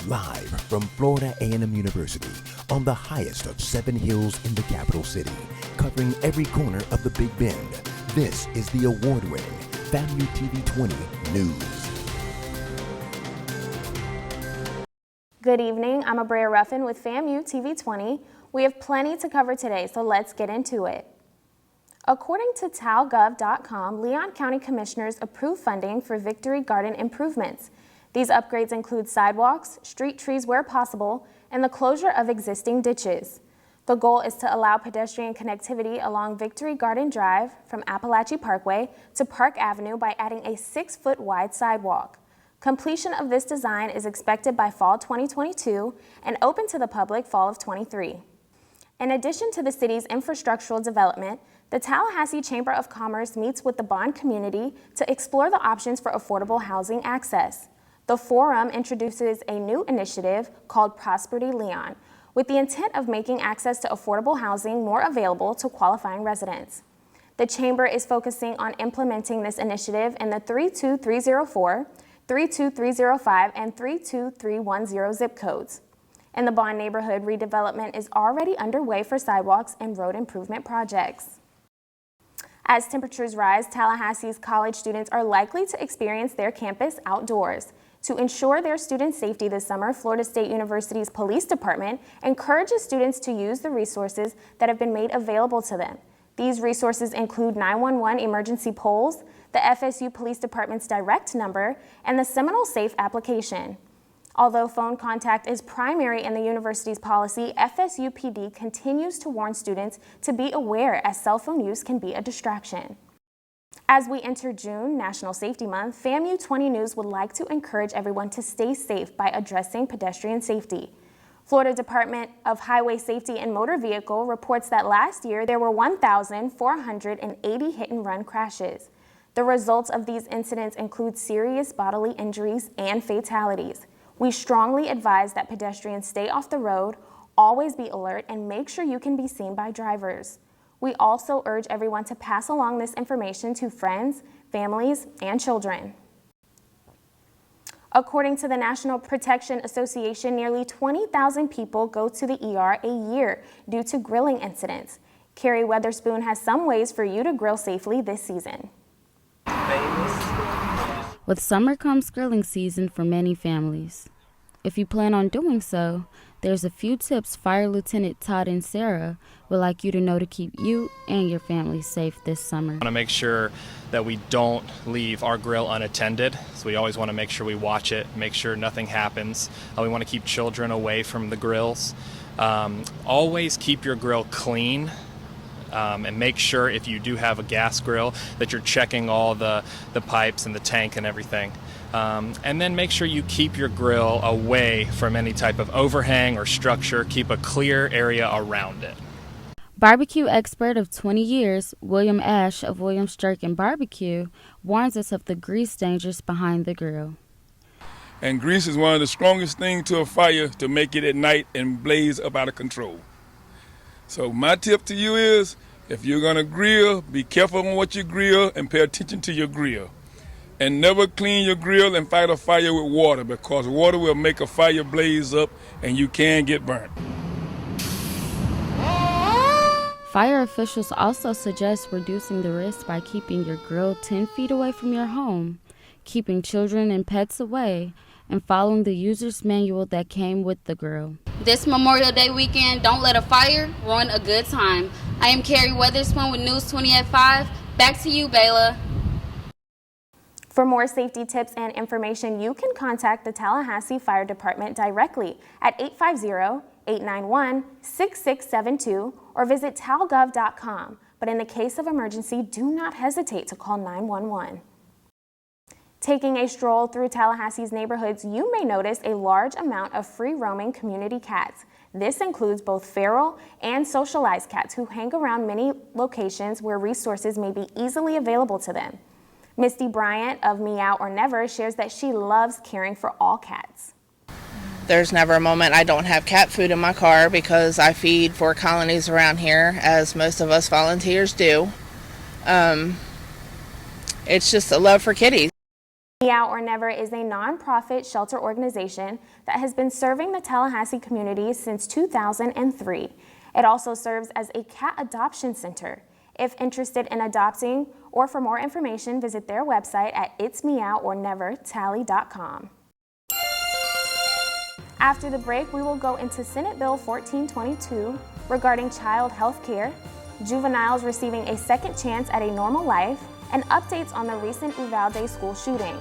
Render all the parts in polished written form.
Live from Florida A&M University on the highest of 7 hills in the capital city, covering every corner of the Big Bend. This is the award-winning FAMU TV 20 News. Good evening, I'm Abrea Ruffin with FAMU TV 20. We have plenty to cover today, so let's get into it. According to talgov.com, Leon County Commissioners approved funding for Victory Garden improvements. These upgrades include sidewalks, street trees where possible, and the closure of existing ditches. The goal is to allow pedestrian connectivity along Victory Garden Drive from Appalachie Parkway to Park Avenue by adding a 6-foot wide sidewalk. Completion of this design is expected by fall 2022 and open to the public fall of 23. In addition to the city's infrastructural development, the Tallahassee Chamber of Commerce meets with the Bond community to explore the options for affordable housing access. The forum introduces a new initiative called Prosperity Leon, with the intent of making access to affordable housing more available to qualifying residents. The Chamber is focusing on implementing this initiative in the 32304, 32305, and 32310 zip codes. In the Bond neighborhood, redevelopment is already underway for sidewalks and road improvement projects. As temperatures rise, Tallahassee's college students are likely to experience their campus outdoors. To ensure their student safety this summer, Florida State University's police department encourages students to use the resources that have been made available to them. These resources include 911 emergency polls, the FSU Police Department's direct number, and the Seminole Safe application. Although phone contact is primary in the university's policy, FSU PD continues to warn students to be aware as cell phone use can be a distraction. As we enter June, National Safety Month, FAMU 20 News would like to encourage everyone to stay safe by addressing pedestrian safety. Florida Department of Highway Safety and Motor Vehicle reports that last year there were 1,480 hit-and-run crashes. The results of these incidents include serious bodily injuries and fatalities. We strongly advise that pedestrians stay off the road, always be alert, and make sure you can be seen by drivers. We also urge everyone to pass along this information to friends, families, and children. According to the National Protection Association, nearly 20,000 people go to the ER a year due to grilling incidents. Kerrie Wetherspoon has some ways for you to grill safely this season. With summer comes grilling season for many families. If you plan on doing so, there's a few tips Fire Lieutenant Todd and Sarah would like you to know to keep you and your family safe this summer. We want to make sure that we don't leave our grill unattended, so we always want to make sure we watch it, make sure nothing happens. We want to keep children away from the grills. Always keep your grill clean. And make sure if you do have a gas grill that you're checking all the pipes and the tank and everything. And then make sure you keep your grill away from any type of overhang or structure. Keep a clear area around it. Barbecue expert of 20 years, William Ash of Williams Jerk and Barbecue, warns us of the grease dangers behind the grill. And grease is one of the strongest things to a fire to make it at night and blaze up out of control. So my tip to you is, if you're going to grill, be careful on what you grill and pay attention to your grill. And never clean your grill and fight a fire with water, because water will make a fire blaze up and you can get burnt. Fire officials also suggest reducing the risk by keeping your grill 10 feet away from your home, keeping children and pets away, and following the user's manual that came with the grill. This Memorial Day weekend, don't let a fire ruin a good time. I am Kerrie Wetherspoon with News 20 at 5. Back to you, Bayla. For more safety tips and information, you can contact the Tallahassee Fire Department directly at 850-891-6672 or visit talgov.com. But in the case of emergency, do not hesitate to call 911. Taking a stroll through Tallahassee's neighborhoods, you may notice a large amount of free-roaming community cats. This includes both feral and socialized cats who hang around many locations where resources may be easily available to them. Misty Bryant of Meow or Never shares that she loves caring for all cats. There's never a moment I don't have cat food in my car because I feed 4 colonies around here, as most of us volunteers do. It's just a love for kitties. Now or Never is a nonprofit shelter organization that has been serving the Tallahassee community since 2003. It also serves as a cat adoption center. If interested in adopting or for more information, visit their website at itsmeowornevertally.com. After the break, we will go into Senate Bill 1422 regarding child health care, juveniles receiving a second chance at a normal life, and updates on the recent Uvalde school shooting.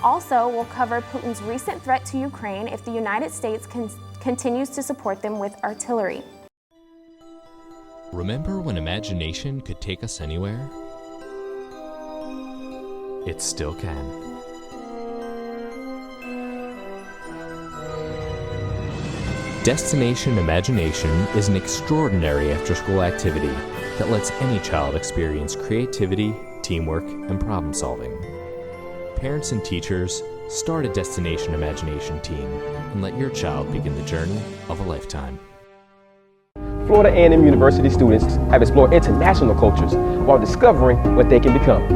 Also, we'll cover Putin's recent threat to Ukraine if the United States continues to support them with artillery. Remember when imagination could take us anywhere? It still can. Destination Imagination is an extraordinary after-school activity that lets any child experience creativity, teamwork, and problem solving. Parents and teachers, start a Destination Imagination team and let your child begin the journey of a lifetime. Florida A&M University students have explored international cultures while discovering what they can become.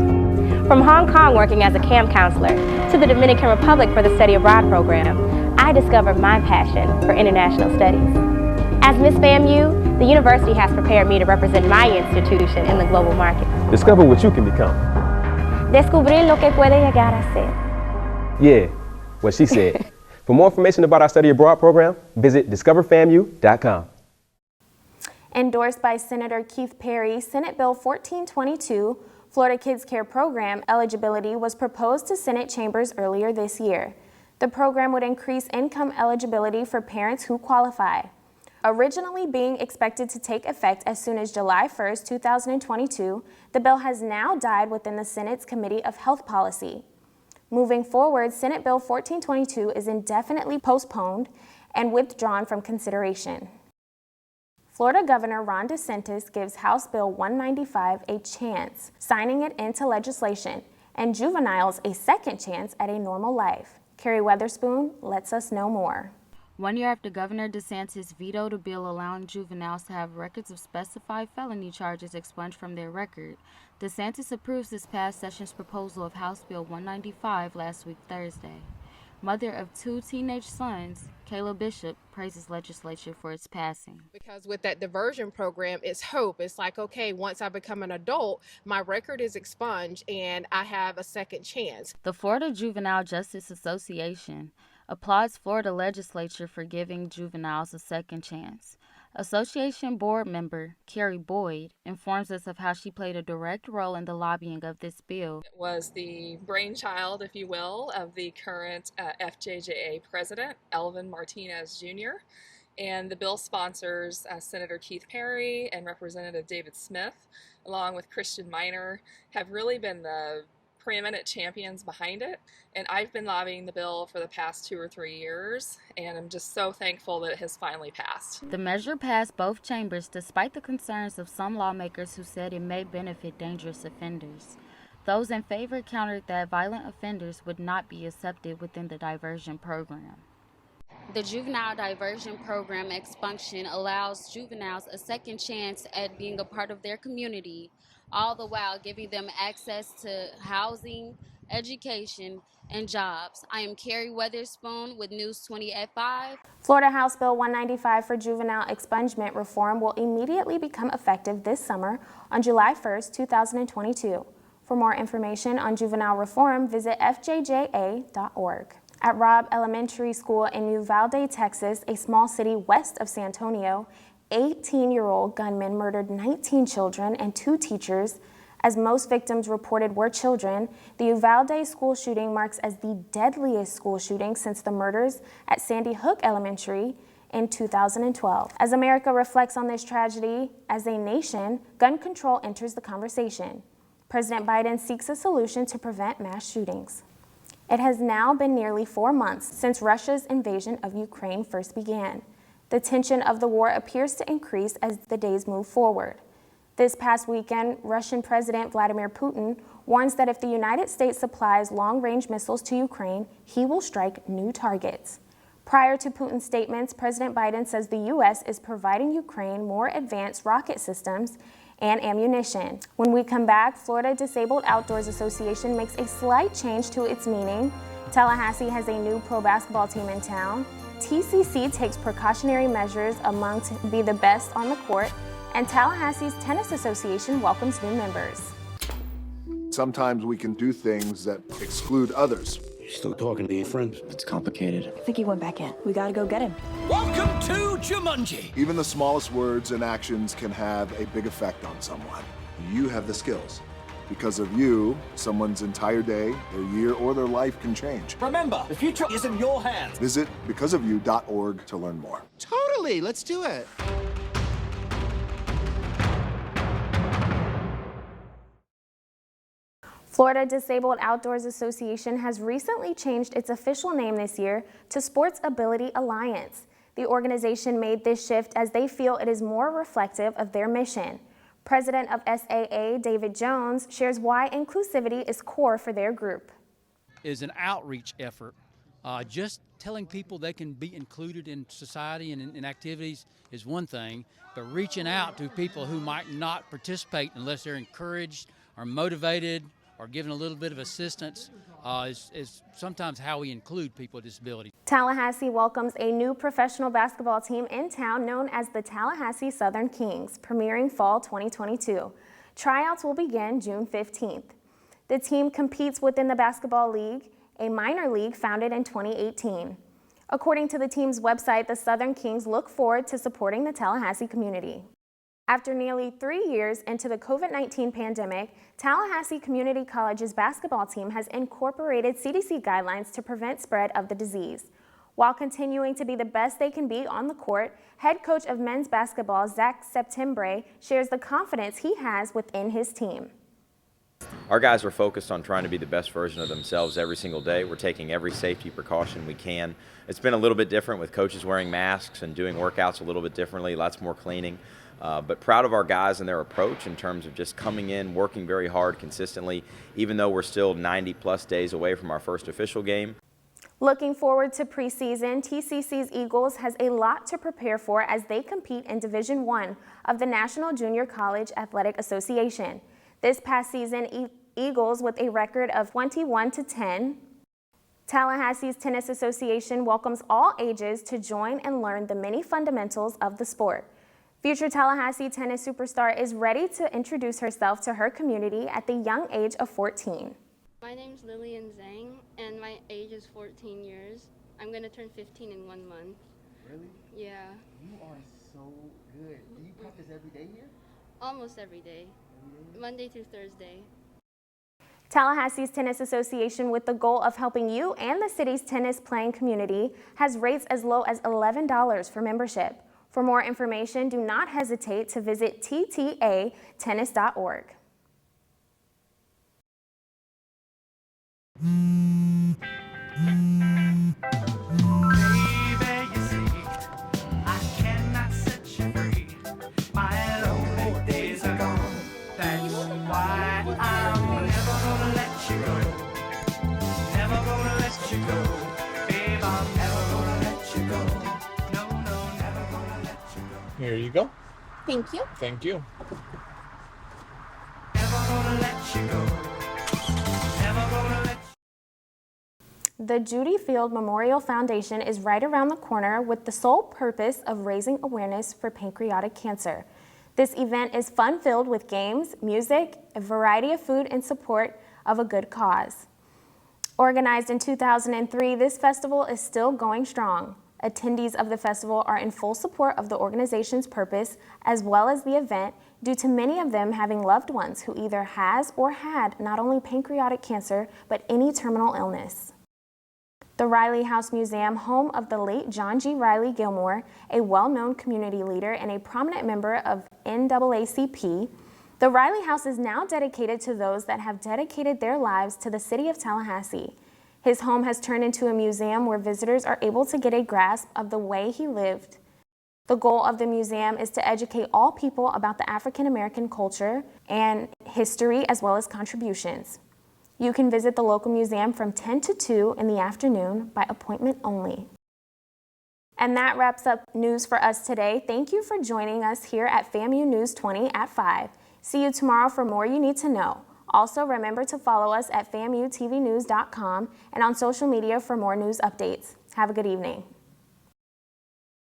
From Hong Kong working as a camp counselor to the Dominican Republic for the Study Abroad program, I discovered my passion for international studies. As Miss FAMU, the university has prepared me to represent my institution in the global market. Discover what you can become. Descubrir lo que puede llegar a ser. Yeah, what she said. For more information about our Study Abroad program, visit discoverfamu.com. Endorsed by Senator Keith Perry, Senate Bill 1422, Florida Kids Care Program eligibility was proposed to Senate chambers earlier this year. The program would increase income eligibility for parents who qualify. Originally being expected to take effect as soon as July 1st, 2022, the bill has now died within the Senate's Committee of Health Policy. Moving forward, Senate Bill 1422 is indefinitely postponed and withdrawn from consideration. Florida Governor Ron DeSantis gives House Bill 195 a chance, signing it into legislation, and juveniles a second chance at a normal life. Kerrie Wetherspoon lets us know more. 1 year after Governor DeSantis vetoed a bill allowing juveniles to have records of specified felony charges expunged from their record, DeSantis approves this past session's proposal of House Bill 195 last week Thursday. Mother of 2 teenage sons, Kayla Bishop praises legislation for its passing. Because with that diversion program, it's hope. It's like, okay, once I become an adult, my record is expunged and I have a second chance. The Florida Juvenile Justice Association applauds Florida legislature for giving juveniles a second chance. Association board member Carrie Boyd informs us of how she played a direct role in the lobbying of this bill. It was the brainchild, if you will, of the current FJJA president, Elvin Martinez Jr., and the bill sponsors Senator Keith Perry and Representative David Smith, along with Christian Minor, have really been the preeminent champions behind it, and I've been lobbying the bill for the past 2 or 3 years, and I'm just so thankful that it has finally passed. The measure passed both chambers despite the concerns of some lawmakers who said it may benefit dangerous offenders. Those in favor countered that violent offenders would not be accepted within the diversion program. The Juvenile Diversion Program expunction allows juveniles a second chance at being a part of their community, all the while giving them access to housing, education, and jobs. I am Kerrie Wetherspoon with News 20 at 5. Florida House Bill 195 for juvenile expungement reform will immediately become effective this summer on July 1st, 2022. For more information on juvenile reform, visit fjja.org. At Robb Elementary School in Uvalde, Texas, a small city west of San Antonio, 18-year-old gunman murdered 19 children and 2 teachers. As most victims reported were children, the Uvalde school shooting marks as the deadliest school shooting since the murders at Sandy Hook Elementary in 2012. As America reflects on this tragedy, as a nation, gun control enters the conversation. President Biden seeks a solution to prevent mass shootings. It has now been nearly 4 months since Russia's invasion of Ukraine first began. The tension of the war appears to increase as the days move forward. This past weekend, Russian President Vladimir Putin warns that if the United States supplies long-range missiles to Ukraine, he will strike new targets. Prior to Putin's statements, President Biden says the U.S. is providing Ukraine more advanced rocket systems and ammunition. When we come back, Florida Disabled Outdoors Association makes a slight change to its meaning. Tallahassee has a new pro basketball team in town. TCC takes precautionary measures among to be the best on the court, and Tallahassee's Tennis Association welcomes new members. Sometimes we can do things that exclude others. You're still talking to your friends? It's complicated. I think he went back in. We gotta go get him. Welcome to Jumanji! Even the smallest words and actions can have a big effect on someone. You have the skills. Because of you, someone's entire day, their year, or their life can change. Remember, the future is in your hands. Visit becauseofyou.org to learn more. Totally, let's do it. Florida Disabled Outdoors Association has recently changed its official name this year to Sports Ability Alliance. The organization made this shift as they feel it is more reflective of their mission. President of SAA, David Jones, shares why inclusivity is core for their group. Is an outreach effort. Just telling people they can be included in society and in activities is one thing, but reaching out to people who might not participate unless they're encouraged or motivated or given a little bit of assistance is sometimes how we include people with disabilities. Tallahassee welcomes a new professional basketball team in town known as the Tallahassee Southern Kings, premiering fall 2022. Tryouts will begin June 15th. The team competes within the Basketball League, a minor league founded in 2018. According to the team's website, the Southern Kings look forward to supporting the Tallahassee community. After nearly 3 years into the COVID-19 pandemic, Tallahassee Community College's basketball team has incorporated CDC guidelines to prevent spread of the disease. While continuing to be the best they can be on the court, head coach of men's basketball, Zach Septembre, shares the confidence he has within his team. Our guys are focused on trying to be the best version of themselves every single day. We're taking every safety precaution we can. It's been a little bit different with coaches wearing masks and doing workouts a little bit differently, lots more cleaning. But proud of our guys and their approach in terms of just coming in, working very hard consistently, even though we're still 90+ days away from our first official game. Looking forward to preseason, TCC's Eagles has a lot to prepare for as they compete in Division I of the National Junior College Athletic Association. This past season, Eagles with a record of 21-10. Tallahassee's Tennis Association welcomes all ages to join and learn the many fundamentals of the sport. Future Tallahassee tennis superstar is ready to introduce herself to her community at the young age of 14. My name's Lillian Zhang, and my age is 14 years. I'm going to turn 15 in 1 month. Really? Yeah. You are so good. Do you practice every day here? Almost every day. Monday through Thursday. Tallahassee's Tennis Association, with the goal of helping you and the city's tennis playing community, has rates as low as $11 for membership. For more information, do not hesitate to visit ttatennis.org. Here you go. Thank you. Thank you. The Judy Field Memorial Foundation is right around the corner with the sole purpose of raising awareness for pancreatic cancer. This event is fun-filled with games, music, a variety of food in support of a good cause. Organized in 2003, this festival is still going strong. Attendees of the festival are in full support of the organization's purpose as well as the event, due to many of them having loved ones who either has or had not only pancreatic cancer, but any terminal illness. The Riley House Museum, home of the late John G. Riley Gilmore, a well-known community leader and a prominent member of NAACP, the Riley House is now dedicated to those that have dedicated their lives to the city of Tallahassee. His home has turned into a museum where visitors are able to get a grasp of the way he lived. The goal of the museum is to educate all people about the African American culture and history as well as contributions. You can visit the local museum from 10 to 2 in the afternoon by appointment only. And that wraps up news for us today. Thank you for joining us here at FAMU News 20 at 5. See you tomorrow for more you need to know. Also, remember to follow us at FAMUTVnews.com and on social media for more news updates. Have a good evening.